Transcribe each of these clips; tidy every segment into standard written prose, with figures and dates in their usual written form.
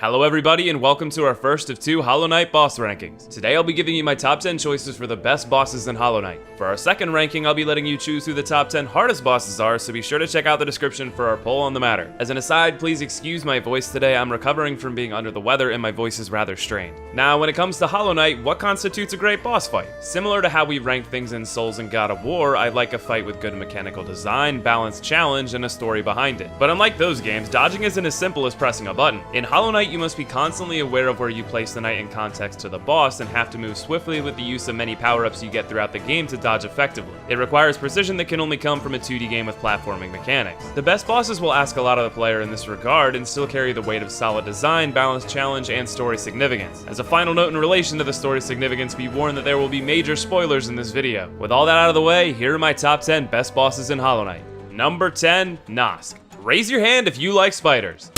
Hello everybody and welcome to our first of 2 Hollow Knight boss rankings. Today I'll be giving you my top 10 choices for the best bosses in Hollow Knight. For our second ranking, I'll be letting you choose who the top 10 hardest bosses are, so be sure to check out the description for our poll on the matter. As an aside, please excuse my voice today, I'm recovering from being under the weather and my voice is rather strained. Now, when it comes to Hollow Knight, what constitutes a great boss fight? Similar to how we rank things in Souls and God of War, I'd like a fight with good mechanical design, balanced challenge, and a story behind it. But unlike those games, dodging isn't as simple as pressing a button. In Hollow Knight, you must be constantly aware of where you place the knight in context to the boss and have to move swiftly with the use of many power-ups you get throughout the game to dodge effectively. It requires precision that can only come from a 2D game with platforming mechanics. The best bosses will ask a lot of the player in this regard and still carry the weight of solid design, balanced challenge, and story significance. As a final note in relation to the story significance, be warned that there will be major spoilers in this video. With all that out of the way, here are my top 10 best bosses in Hollow Knight. Number 10, NOSK. Raise your hand if you like spiders.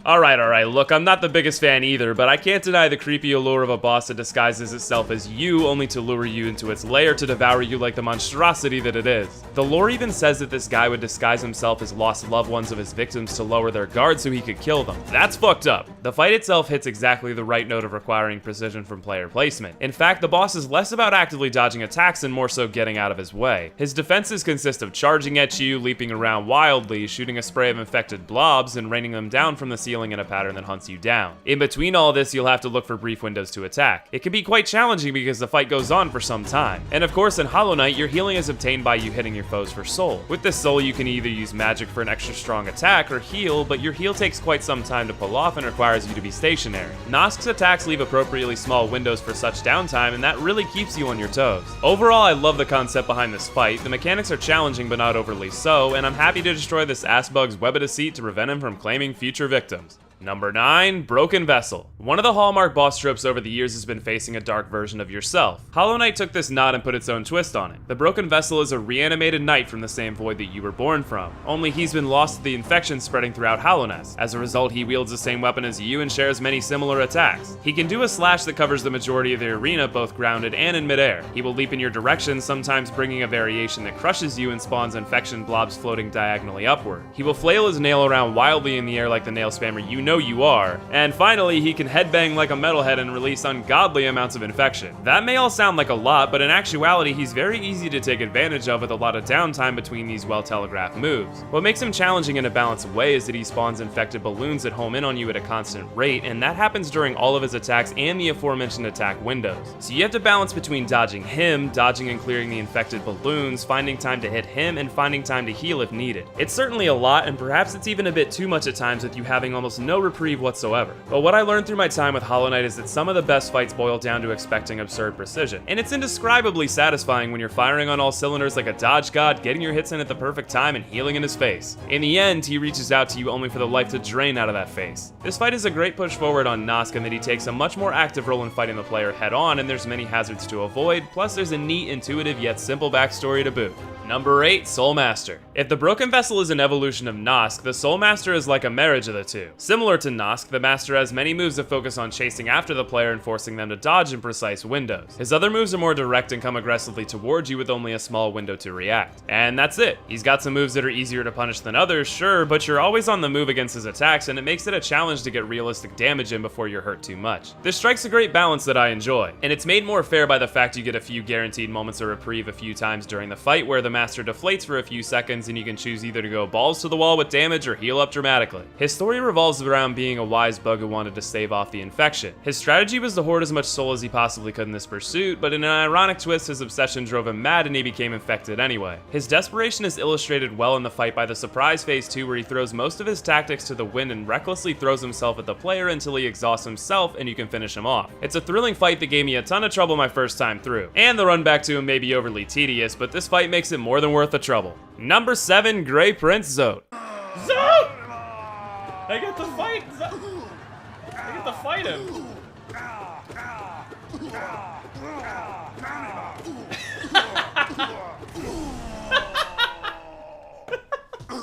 Alright, look, I'm not the biggest fan either, but I can't deny the creepy allure of a boss that disguises itself as you only to lure you into its lair to devour you like the monstrosity that it is. The lore even says that this guy would disguise himself as lost loved ones of his victims to lower their guard so he could kill them. That's fucked up. The fight itself hits exactly the right note of requiring precision from player placement. In fact, the boss is less about actively dodging attacks and more so getting out of his way. His defenses consist of charging at you, leaping around wildly, shooting a spray of infected blobs, and raining them down from the ceiling in a pattern that hunts you down. In between all this, you'll have to look for brief windows to attack. It can be quite challenging because the fight goes on for some time. And of course, in Hollow Knight, your healing is obtained by you hitting your foes for soul. With this soul, you can either use magic for an extra strong attack or heal, but your heal takes quite some time to pull off and requires you to be stationary. NOSK's attacks leave appropriately small windows for such downtime, and that really keeps you on your toes. Overall, I love the concept behind this fight. The mechanics are challenging but not overly so, and I'm happy to destroy this assbug's web of deceit to prevent him from claiming future victims. Number 9, Broken Vessel. One of the hallmark boss tropes over the years has been facing a dark version of yourself. Hollow Knight took this nod and put its own twist on it. The Broken Vessel is a reanimated knight from the same void that you were born from, only he's been lost to the infection spreading throughout Hallownest. As a result, he wields the same weapon as you and shares many similar attacks. He can do a slash that covers the majority of the arena, both grounded and in midair. He will leap in your direction, sometimes bringing a variation that crushes you and spawns infection blobs floating diagonally upward. He will flail his nail around wildly in the air like the nail spammer you know you are. And finally, he can headbang like a metalhead and release ungodly amounts of infection. That may all sound like a lot, but in actuality, he's very easy to take advantage of with a lot of downtime between these well-telegraphed moves. What makes him challenging in a balanced way is that he spawns infected balloons that home in on you at a constant rate, and that happens during all of his attacks and the aforementioned attack windows. So you have to balance between dodging him, dodging and clearing the infected balloons, finding time to hit him, and finding time to heal if needed. It's certainly a lot, and perhaps it's even a bit too much at times with you having almost no reprieve whatsoever. But what I learned through my time with Hollow Knight is that some of the best fights boil down to expecting absurd precision. And it's indescribably satisfying when you're firing on all cylinders like a dodge god, getting your hits in at the perfect time and healing in his face. In the end, he reaches out to you only for the life to drain out of that face. This fight is a great push forward on NOSK in that he takes a much more active role in fighting the player head on, and there's many hazards to avoid, plus there's a neat, intuitive, yet simple backstory to boot. Number 8, Soul Master. If the Broken Vessel is an evolution of NOSK, the Soul Master is like a marriage of the two. Similar to NOSK, the Master has many moves that focus on chasing after the player and forcing them to dodge in precise windows. His other moves are more direct and come aggressively towards you with only a small window to react. And that's it. He's got some moves that are easier to punish than others, sure, but you're always on the move against his attacks, and it makes it a challenge to get realistic damage in before you're hurt too much. This strikes a great balance that I enjoy, and it's made more fair by the fact you get a few guaranteed moments of reprieve a few times during the fight where the Master deflates for a few seconds and you can choose either to go balls to the wall with damage or heal up dramatically. His story revolves around being a wise bug who wanted to stave off the infection. His strategy was to hoard as much soul as he possibly could in this pursuit, but in an ironic twist, his obsession drove him mad and he became infected anyway. His desperation is illustrated well in the fight by the surprise phase 2 where he throws most of his tactics to the wind and recklessly throws himself at the player until he exhausts himself and you can finish him off. It's a thrilling fight that gave me a ton of trouble my first time through, and the run back to him may be overly tedious, but this fight makes it more than worth the trouble. Number 7, Grey Prince Zote. Zote! I get to fight Zote! I get to fight him!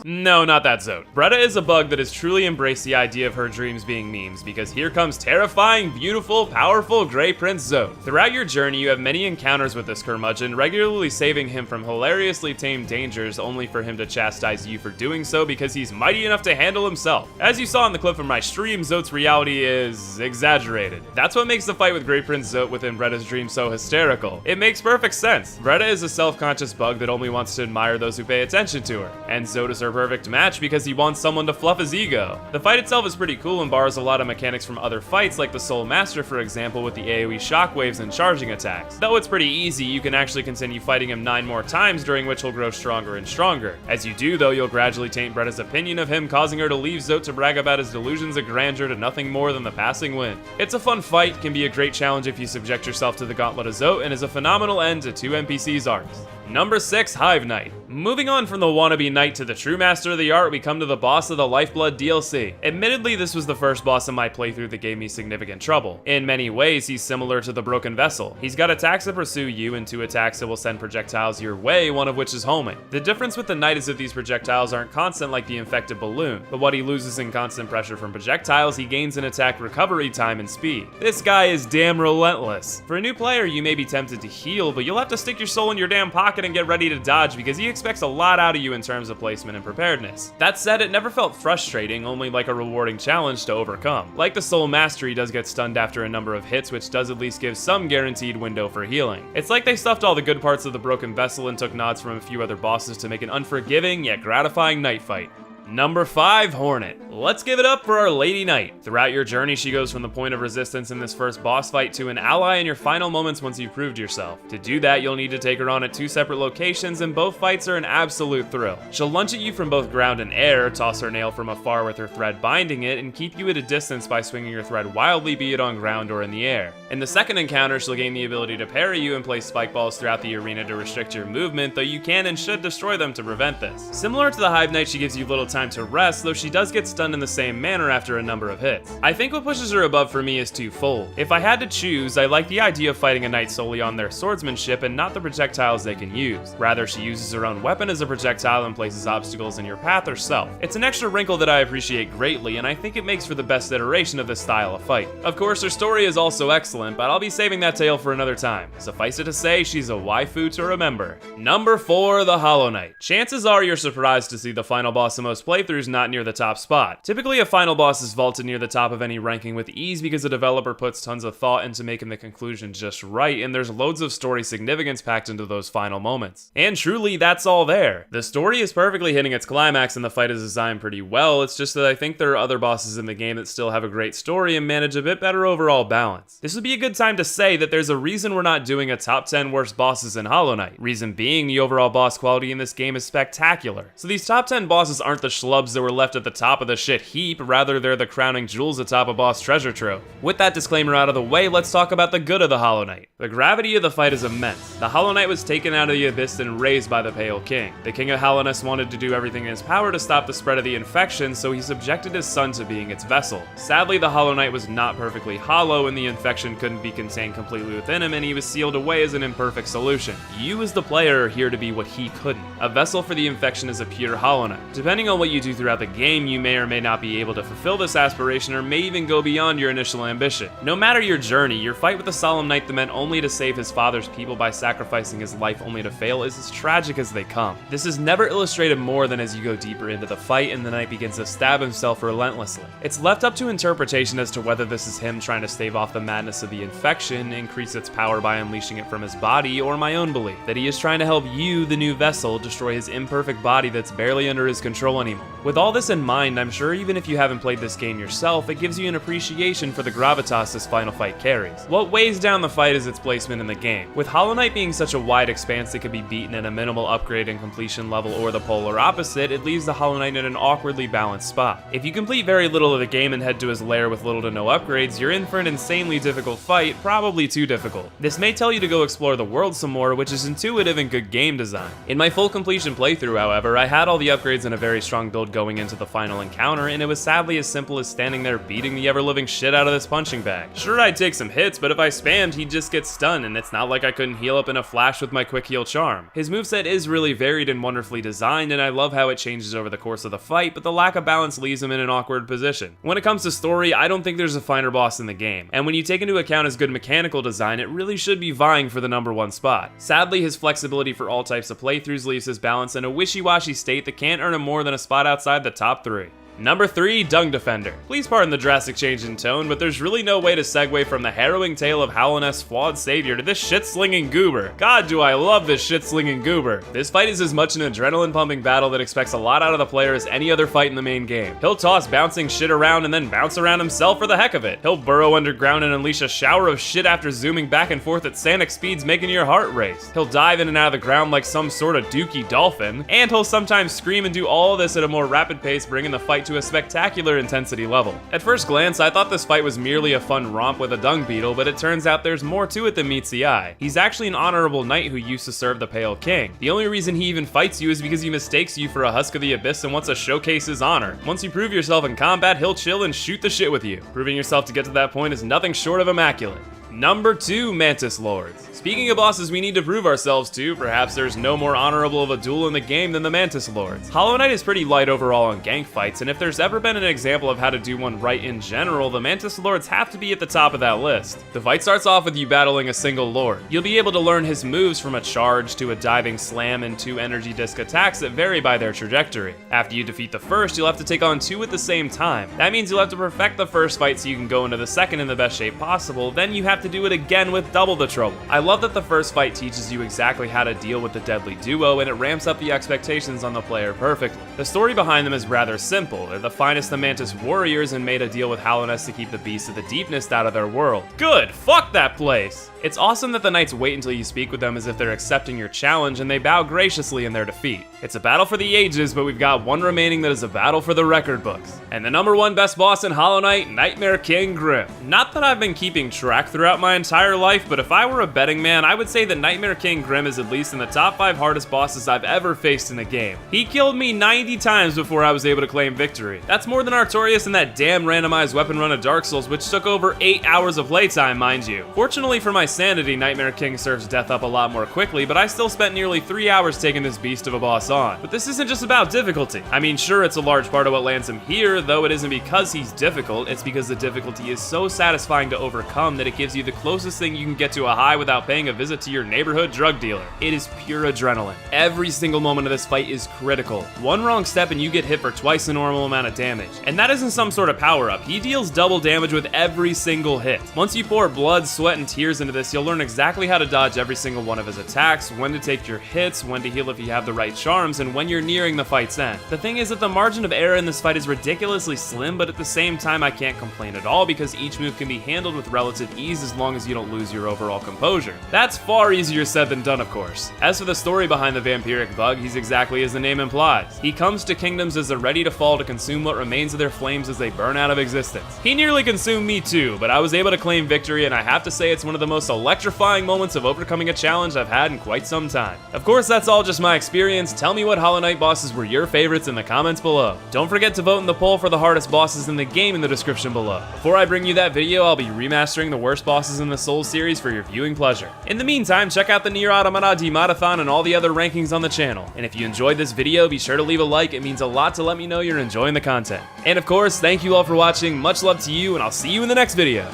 No, not that Zote. Bretta is a bug that has truly embraced the idea of her dreams being memes, because here comes terrifying, beautiful, powerful Grey Prince Zote. Throughout your journey, you have many encounters with this curmudgeon, regularly saving him from hilariously tame dangers, only for him to chastise you for doing so because he's mighty enough to handle himself. As you saw in the clip from my stream, Zote's reality is exaggerated. That's what makes the fight with Grey Prince Zote within Bretta's dream so hysterical. It makes perfect sense. Bretta is a self-conscious bug that only wants to admire those who pay attention to her, and Zote is her perfect match because he wants someone to fluff his ego. The fight itself is pretty cool and borrows a lot of mechanics from other fights, like the Soul Master for example, with the AoE shockwaves and charging attacks. Though it's pretty easy, you can actually continue fighting him 9 more times, during which he'll grow stronger and stronger. As you do though, you'll gradually taint Bretta's opinion of him, causing her to leave Zote to brag about his delusions of grandeur to nothing more than the passing wind. It's a fun fight, can be a great challenge if you subject yourself to the gauntlet of Zote, and is a phenomenal end to 2 NPCs arcs. Number 6, Hive Knight. Moving on from the wannabe knight to the true master of the art, we come to the boss of the Lifeblood DLC. Admittedly, this was the first boss in my playthrough that gave me significant trouble. In many ways, he's similar to the Broken Vessel. He's got attacks that pursue you and 2 attacks that will send projectiles your way, one of which is homing. The difference with the knight is that these projectiles aren't constant like the infected balloon, but what he loses in constant pressure from projectiles, he gains in attack recovery time and speed. This guy is damn relentless. For a new player, you may be tempted to heal, but you'll have to stick your soul in your damn pocket and get ready to dodge because he expects a lot out of you in terms of placement and preparedness. That said, it never felt frustrating, only like a rewarding challenge to overcome. Like the Soul Master, he does get stunned after a number of hits, which does at least give some guaranteed window for healing. It's like they stuffed all the good parts of the Broken Vessel and took nods from a few other bosses to make an unforgiving yet gratifying knight fight. Number 5, Hornet. Let's give it up for our Lady Knight. Throughout your journey, she goes from the point of resistance in this first boss fight to an ally in your final moments once you've proved yourself. To do that, you'll need to take her on at 2 separate locations, and both fights are an absolute thrill. She'll lunge at you from both ground and air, toss her nail from afar with her thread binding it, and keep you at a distance by swinging your thread wildly, be it on ground or in the air. In the second encounter, she'll gain the ability to parry you and place spike balls throughout the arena to restrict your movement, though you can and should destroy them to prevent this. Similar to the Hive Knight, she gives you little time to rest, though she does get stunned in the same manner after a number of hits. I think what pushes her above for me is twofold. If I had to choose, I like the idea of fighting a knight solely on their swordsmanship and not the projectiles they can use. Rather, she uses her own weapon as a projectile and places obstacles in your path herself. It's an extra wrinkle that I appreciate greatly, and I think it makes for the best iteration of this style of fight. Of course, her story is also excellent, but I'll be saving that tale for another time. Suffice it to say, she's a waifu to remember. Number 4, the Hollow Knight. Chances are you're surprised to see the final boss in most playthroughs not near the top spot. Typically, a final boss is vaulted near the top of any ranking with ease because the developer puts tons of thought into making the conclusion just right, and there's loads of story significance packed into those final moments. And truly, that's all there. The story is perfectly hitting its climax and the fight is designed pretty well, it's just that I think there are other bosses in the game that still have a great story and manage a bit better overall balance. This would be a good time to say that there's a reason we're not doing a top 10 worst bosses in Hollow Knight. Reason being, the overall boss quality in this game is spectacular. So these top 10 bosses aren't the schlubs that were left at the top of the shit heap, rather they're the crowning jewels atop a boss treasure trove. With that disclaimer out of the way, let's talk about the good of the Hollow Knight. The gravity of the fight is immense. The Hollow Knight was taken out of the abyss and raised by the Pale King. The King of Hallowness wanted to do everything in his power to stop the spread of the infection, so he subjected his son to being its vessel. Sadly, the Hollow Knight was not perfectly hollow, and the infection couldn't be contained completely within him, and he was sealed away as an imperfect solution. You as the player are here to be what he couldn't. A vessel for the infection is a pure Hollow Knight. Depending on what you do throughout the game, you may or may not be able to fulfill this aspiration, or may even go beyond your initial ambition. No matter your journey, your fight with the Solemn Knight that meant only to save his father's people by sacrificing his life only to fail is as tragic as they come. This is never illustrated more than as you go deeper into the fight and the knight begins to stab himself relentlessly. It's left up to interpretation as to whether this is him trying to stave off the madness of the infection, increase its power by unleashing it from his body, or my own belief that he is trying to help you, the new vessel, destroy his imperfect body that's barely under his control anymore. With all this in mind, I'm sure even if you haven't played this game yourself, it gives you an appreciation for the gravitas this final fight carries. What weighs down the fight is its placement in the game. With Hollow Knight being such a wide expanse that could be beaten at a minimal upgrade and completion level or the polar opposite, it leaves the Hollow Knight in an awkwardly balanced spot. If you complete very little of the game and head to his lair with little to no upgrades, you're in for an insanely difficult fight, probably too difficult. This may tell you to go explore the world some more, which is intuitive and good game design. In my full completion playthrough, however, I had all the upgrades in a very strong strong build going into the final encounter, and it was sadly as simple as standing there beating the ever-living shit out of this punching bag. Sure, I'd take some hits, but if I spammed, he'd just get stunned, and it's not like I couldn't heal up in a flash with my quick heal charm. His moveset is really varied and wonderfully designed, and I love how it changes over the course of the fight, but the lack of balance leaves him in an awkward position. When it comes to story, I don't think there's a finer boss in the game, and when you take into account his good mechanical design, it really should be vying for the #1 spot. Sadly, his flexibility for all types of playthroughs leaves his balance in a wishy-washy state that can't earn him more than a spot outside the top 3. Number 3, Dung Defender. Please pardon the drastic change in tone, but there's really no way to segue from the harrowing tale of Hollow Knight's flawed savior to this shit-slinging goober. God, do I love this shit-slinging goober. This fight is as much an adrenaline-pumping battle that expects a lot out of the player as any other fight in the main game. He'll toss bouncing shit around and then bounce around himself for the heck of it. He'll burrow underground and unleash a shower of shit after zooming back and forth at Sonic speeds, making your heart race. He'll dive in and out of the ground like some sort of dookie dolphin, and he'll sometimes scream and do all of this at a more rapid pace, bringing the fight to a spectacular intensity level. At first glance, I thought this fight was merely a fun romp with a dung beetle, but it turns out there's more to it than meets the eye. He's actually an honorable knight who used to serve the Pale King. The only reason he even fights you is because he mistakes you for a husk of the abyss and wants to showcase his honor. Once you prove yourself in combat, he'll chill and shoot the shit with you. Proving yourself to get to that point is nothing short of immaculate. Number 2, Mantis Lords. Speaking of bosses we need to prove ourselves to, perhaps there's no more honorable of a duel in the game than the Mantis Lords. Hollow Knight is pretty light overall on gank fights, and if there's ever been an example of how to do one right in general, the Mantis Lords have to be at the top of that list. The fight starts off with you battling a single Lord. You'll be able to learn his moves from a charge to a diving slam and 2 energy disc attacks that vary by their trajectory. After you defeat the first, you'll have to take on 2 at the same time. That means you'll have to perfect the first fight so you can go into the second in the best shape possible, then you have to do it again with double the trouble. I love that the first fight teaches you exactly how to deal with the deadly duo, and it ramps up the expectations on the player perfectly. The story behind them is rather simple. They're the finest of Mantis warriors and made a deal with Hollow Knight to keep the beasts of the deepness out of their world. Good, fuck that place! It's awesome that the knights wait until you speak with them as if they're accepting your challenge, and they bow graciously in their defeat. It's a battle for the ages, but we've got one remaining that is a battle for the record books. And the #1 best boss in Hollow Knight, Nightmare King Grimm. Not that I've been keeping track throughout my entire life, but if I were a betting man, I would say that Nightmare King Grimm is at least in the top 5 hardest bosses I've ever faced in a game. He killed me 90 times before I was able to claim victory. That's more than Artorias and that damn randomized weapon run of Dark Souls, which took over 8 hours of playtime, mind you. Fortunately for my sanity, Nightmare King serves death up a lot more quickly, but I still spent nearly 3 hours taking this beast of a boss on. But this isn't just about difficulty. I mean, sure, it's a large part of what lands him here, though it isn't because he's difficult, it's because the difficulty is so satisfying to overcome that it gives you the closest thing you can get to a high without paying a visit to your neighborhood drug dealer. It is pure adrenaline. Every single moment of this fight is critical. One wrong step and you get hit for twice the normal amount of damage. And that isn't some sort of power-up. He deals double damage with every single hit. Once you pour blood, sweat, and tears into this, you'll learn exactly how to dodge every single one of his attacks, when to take your hits, when to heal if you have the right charms, and when you're nearing the fight's end. The thing is that the margin of error in this fight is ridiculously slim, but at the same time I can't complain at all because each move can be handled with relative ease as long as you don't lose your overall composure. That's far easier said than done, of course. As for the story behind the vampiric bug, he's exactly as the name implies. He comes to kingdoms as they're ready to fall to consume what remains of their flames as they burn out of existence. He nearly consumed me too, but I was able to claim victory, and I have to say it's one of the most electrifying moments of overcoming a challenge I've had in quite some time. Of course, that's all just my experience. Tell me what Hollow Knight bosses were your favorites in the comments below. Don't forget to vote in the poll for the hardest bosses in the game in the description below. Before I bring you that video, I'll be remastering the worst bosses in the Souls series for your viewing pleasure. In the meantime, check out the NieR Automata DeMod-a-Thon and all the other rankings on the channel. And if you enjoyed this video, be sure to leave a like. It means a lot to let me know you're enjoying the content. And of course, thank you all for watching. Much love to you, and I'll see you in the next video.